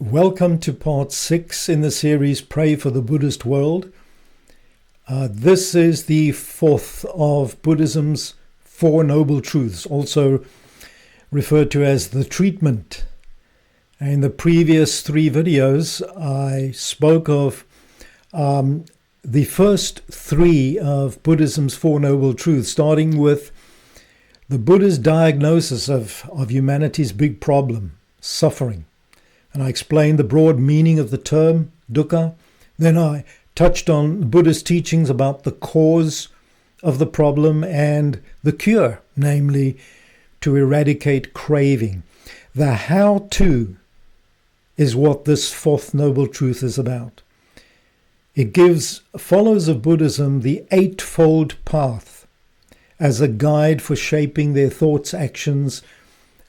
Welcome to part 6 in the series Pray for the Buddhist World. This is the fourth of Buddhism's Four Noble Truths, also referred to as the treatment. In the previous 3 videos, I spoke of the first 3 of Buddhism's Four Noble Truths, starting with the Buddha's diagnosis of humanity's big problem, suffering. And I explained the broad meaning of the term, dukkha. Then I touched on Buddhist teachings about the cause of the problem and the cure, namely to eradicate craving. The how-to is what this fourth noble truth is about. It gives followers of Buddhism the eightfold path as a guide for shaping their thoughts, actions,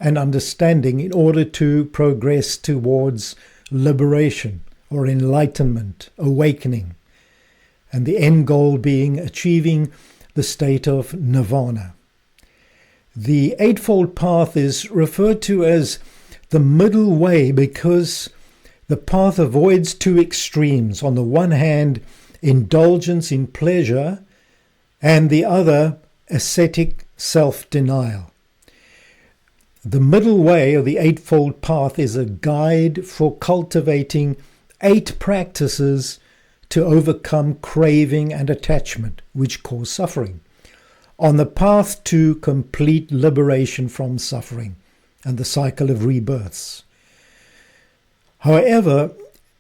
and understanding in order to progress towards liberation or enlightenment, awakening, and the end goal being achieving the state of nirvana. The Eightfold Path is referred to as the middle way because the path avoids 2 extremes. On the one hand, indulgence in pleasure, and the other, ascetic self-denial. The middle way, or the Eightfold Path, is a guide for cultivating 8 practices to overcome craving and attachment, which cause suffering, on the path to complete liberation from suffering and the cycle of rebirths. However,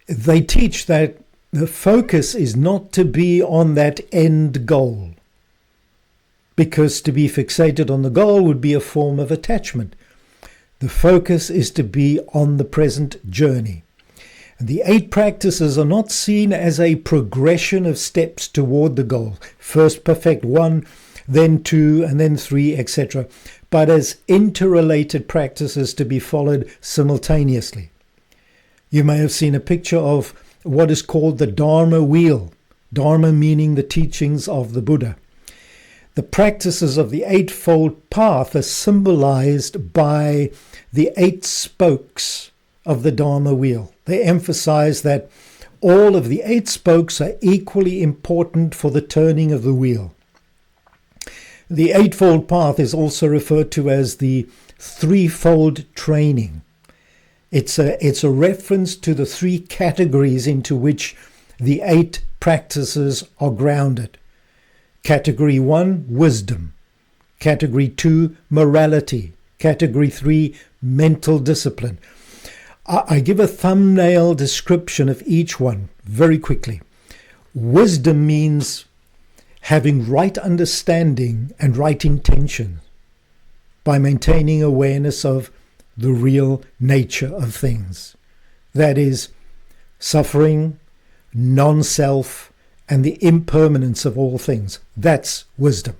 they teach that the focus is not to be on that end goal, because to be fixated on the goal would be a form of attachment. The focus is to be on the present journey. And the 8 practices are not seen as a progression of steps toward the goal. First perfect 1, then 2, and then 3, etc. But as interrelated practices to be followed simultaneously. You may have seen a picture of what is called the Dharma wheel. Dharma meaning the teachings of the Buddha. The practices of the Eightfold Path are symbolized by the 8 spokes of the Dharma wheel. They emphasize that all of the 8 spokes are equally important for the turning of the wheel. The Eightfold Path is also referred to as the threefold training. It's a reference to the 3 categories into which the 8 practices are grounded. Category 1, wisdom. Category 2, morality. Category 3, mental discipline. I give a thumbnail description of each one very quickly. Wisdom means having right understanding and right intention by maintaining awareness of the real nature of things. That is, suffering, non-self, and the impermanence of all things. That's wisdom.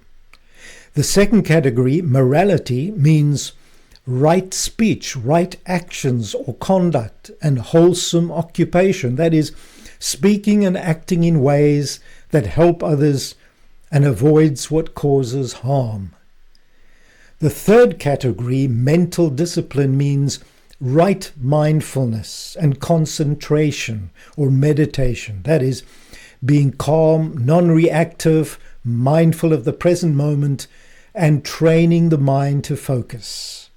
The second category, morality, means right speech, right actions or conduct, and wholesome occupation. That is, speaking and acting in ways that help others and avoids what causes harm. The third category, mental discipline, means right mindfulness and concentration or meditation. That is, being calm, non-reactive, mindful of the present moment, and training the mind to focus.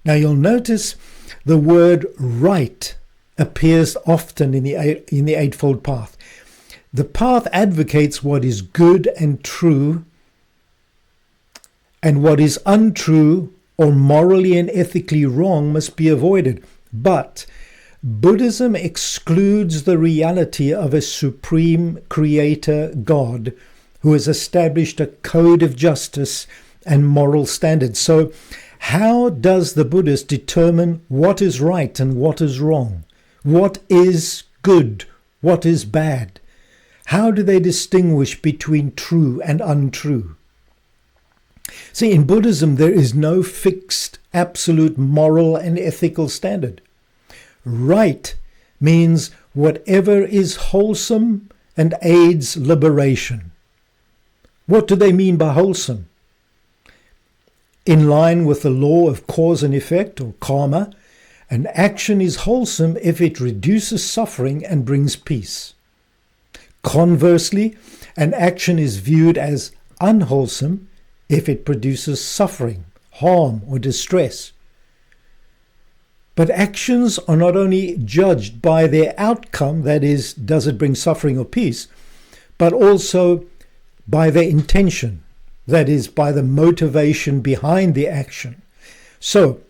Now you'll notice the word right appears often in the Eightfold Path. The path advocates what is good and true, and what is untrue or morally and ethically wrong must be avoided. But Buddhism excludes the reality of a supreme creator God who has established a code of justice and moral standards. So how does the Buddhist determine what is right and what is wrong? What is good? What is bad? How do they distinguish between true and untrue? See, in Buddhism, there is no fixed, absolute moral and ethical standard. Right means whatever is wholesome and aids liberation. What do they mean by wholesome? In line with the law of cause and effect, or karma, An action is wholesome if it reduces suffering and brings peace. Conversely, an action is viewed as unwholesome if it produces suffering, harm, or distress. But actions are not only judged by their outcome, that is, does it bring suffering or peace, but also by their intention, that is, by the motivation behind the action. So,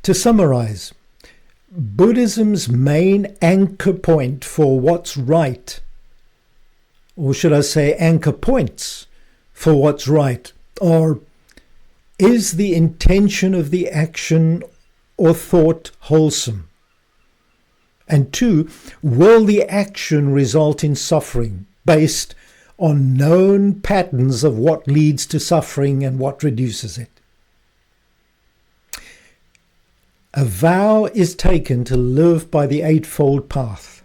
to summarize, Buddhism's main anchor point for what's right, or should I say anchor points for what's right, are: is the intention of the action or thought wholesome? And 2, will the action result in suffering based on known patterns of what leads to suffering and what reduces it? A vow is taken to live by the Eightfold Path.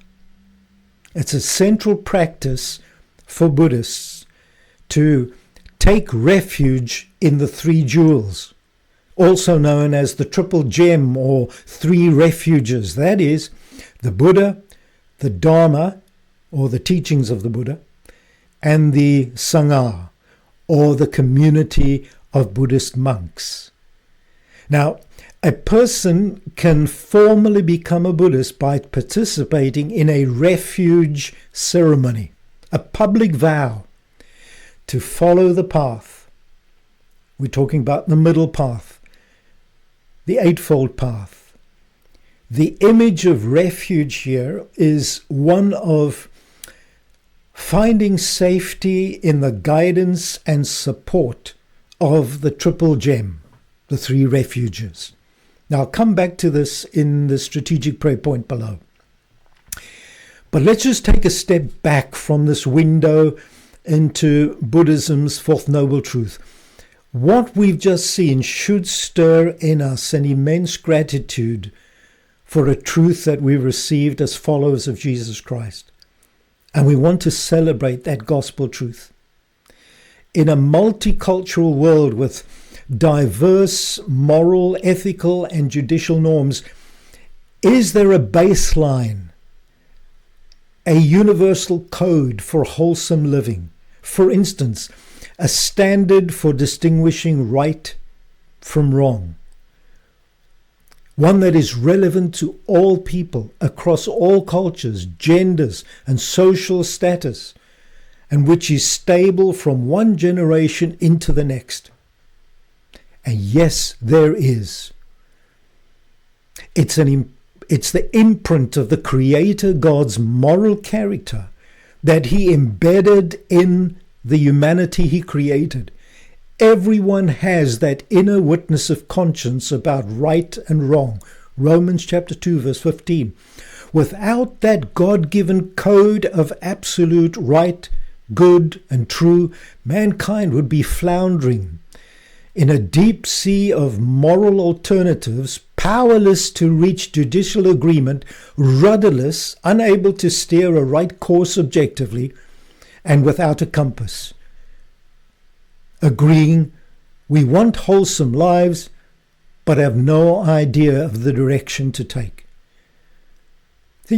It's a central practice for Buddhists to take refuge in the three jewels, also known as the triple gem or three refuges. That is, the Buddha, the Dharma, or the teachings of the Buddha, and the Sangha, or the community of Buddhist monks. Now, a person can formally become a Buddhist by participating in a refuge ceremony, a public vow to follow the path. We're talking about the middle path, the Eightfold Path. The image of refuge here is one of finding safety in the guidance and support of the triple gem, the three refuges. Now, I'll come back to this in the strategic prayer point below. But let's just take a step back from this window into Buddhism's Fourth Noble Truth. What we've just seen should stir in us an immense gratitude for a truth that we received as followers of Jesus Christ. And we want to celebrate that gospel truth. In a multicultural world with diverse moral, ethical, and judicial norms, is there a baseline, a universal code for wholesome living? For instance, a standard for distinguishing right from wrong. One that is relevant to all people across all cultures, genders, and social status, and which is stable from one generation into the next. And yes, there is. It's the imprint of the Creator God's moral character that He embedded in the humanity He created. Everyone has that inner witness of conscience about right and wrong. Romans chapter 2 verse 15. Without that God-given code of absolute right, good and true, mankind would be floundering in a deep sea of moral alternatives, powerless to reach judicial agreement, rudderless, unable to steer a right course objectively, and without a compass. Agreeing, we want wholesome lives, but have no idea of the direction to take.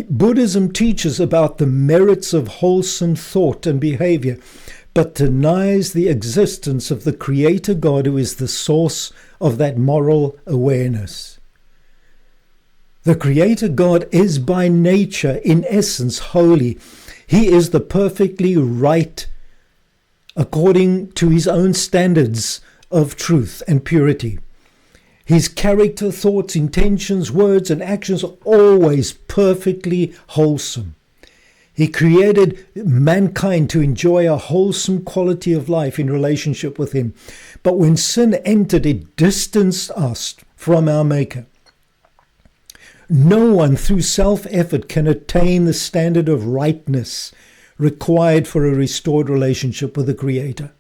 Buddhism teaches about the merits of wholesome thought and behavior, but denies the existence of the Creator God who is the source of that moral awareness. The Creator God is by nature, in essence, holy. He is the perfectly right, according to His own standards of truth and purity. His character, thoughts, intentions, words, and actions are always perfectly wholesome. He created mankind to enjoy a wholesome quality of life in relationship with Him. But when sin entered, it distanced us from our Maker. No one through self-effort can attain the standard of rightness required for a restored relationship with the Creator.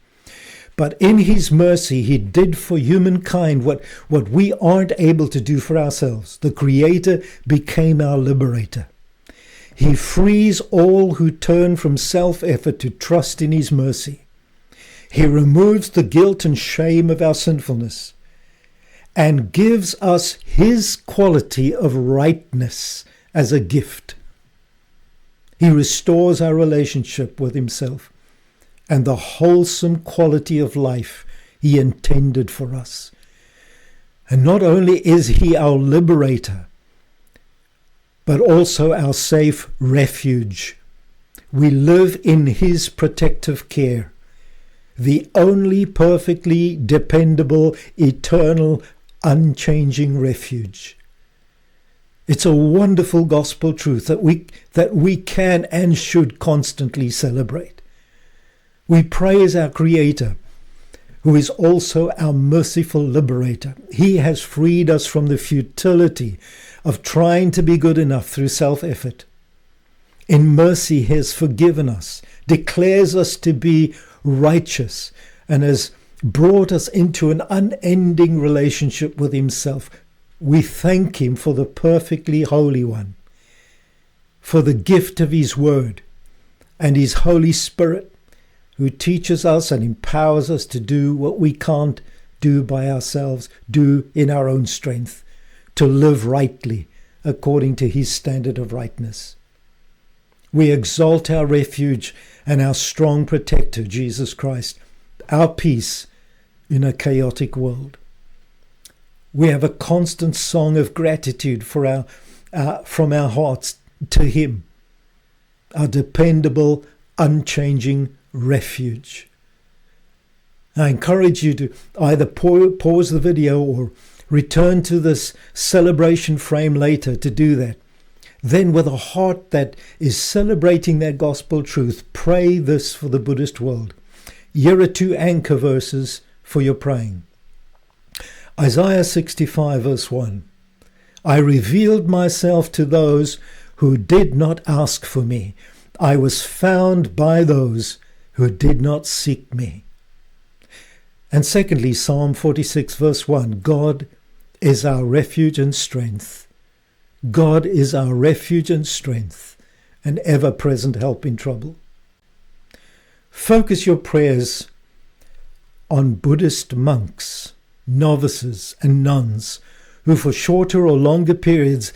But in His mercy, He did for humankind what we aren't able to do for ourselves. The Creator became our liberator. He frees all who turn from self-effort to trust in His mercy. He removes the guilt and shame of our sinfulness. and gives us his quality of rightness as a gift. He restores our relationship with himself and the wholesome quality of life he intended for us. And not only is he our liberator, but also our safe refuge. We live in his protective care, the only perfectly dependable, eternal, unchanging refuge. It's a wonderful gospel truth that we can and should constantly celebrate. We praise our Creator, who is also our merciful liberator. He has freed us from the futility of trying to be good enough through self-effort. In mercy, he has forgiven us, declares us to be righteous, and has brought us into an unending relationship with himself. We thank him for the perfectly holy one, for the gift of his word and his Holy Spirit, who teaches us and empowers us to do what we can't do by ourselves, do in our own strength, to live rightly according to his standard of rightness. We exalt our refuge and our strong protector, Jesus Christ, our peace in a chaotic world. We have a constant song of gratitude for from our hearts to him, our dependable, unchanging refuge. I encourage you to either pause the video or return to this celebration frame later to do that. Then, with a heart that is celebrating that gospel truth, pray this for the Buddhist world. Here are 2 anchor verses for your praying. Isaiah 65 verse 1. I revealed myself to those who did not ask for me. I was found by those who did not seek me. And secondly, Psalm 46 verse 1. God is our refuge and strength. God is our refuge and strength, an ever-present help in trouble. Focus your prayers on Buddhist monks, novices, and nuns who for shorter or longer periods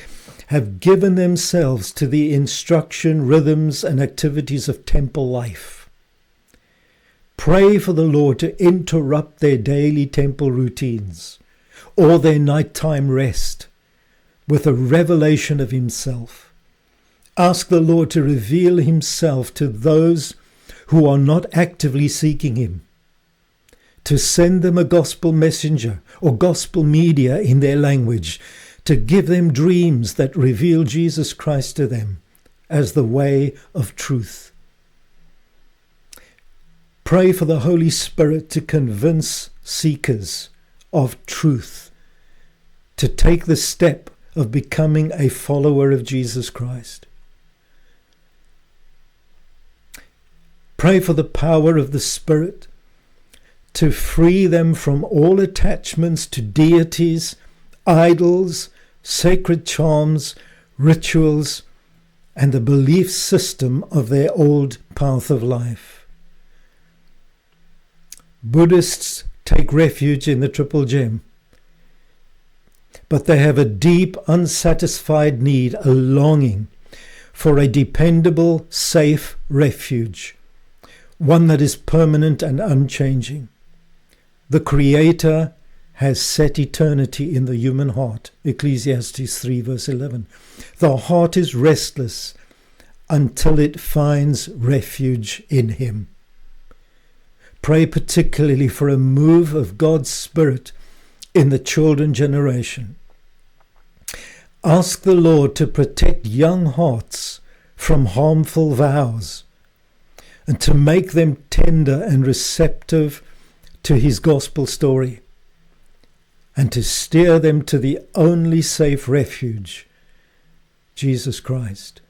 have given themselves to the instruction, rhythms, and activities of temple life. Pray for the Lord to interrupt their daily temple routines or their nighttime rest with a revelation of himself. Ask the Lord to reveal himself to those who are not actively seeking him, to send them a gospel messenger or gospel media in their language, to give them dreams that reveal Jesus Christ to them as the way of truth. Pray for the Holy Spirit to convince seekers of truth, to take the step of becoming a follower of Jesus Christ. Pray for the power of the Spirit to free them from all attachments to deities, idols, sacred charms, rituals, and the belief system of their old path of life. Buddhists take refuge in the Triple Gem, but they have a deep, unsatisfied need, a longing for a dependable, safe refuge, one that is permanent and unchanging. The Creator has set eternity in the human heart. Ecclesiastes 3 verse 11. The heart is restless until it finds refuge in him. Pray particularly for a move of God's Spirit in the children generation. Ask the Lord to protect young hearts from harmful vows and to make them tender and receptive to his gospel story, and to steer them to the only safe refuge, Jesus Christ.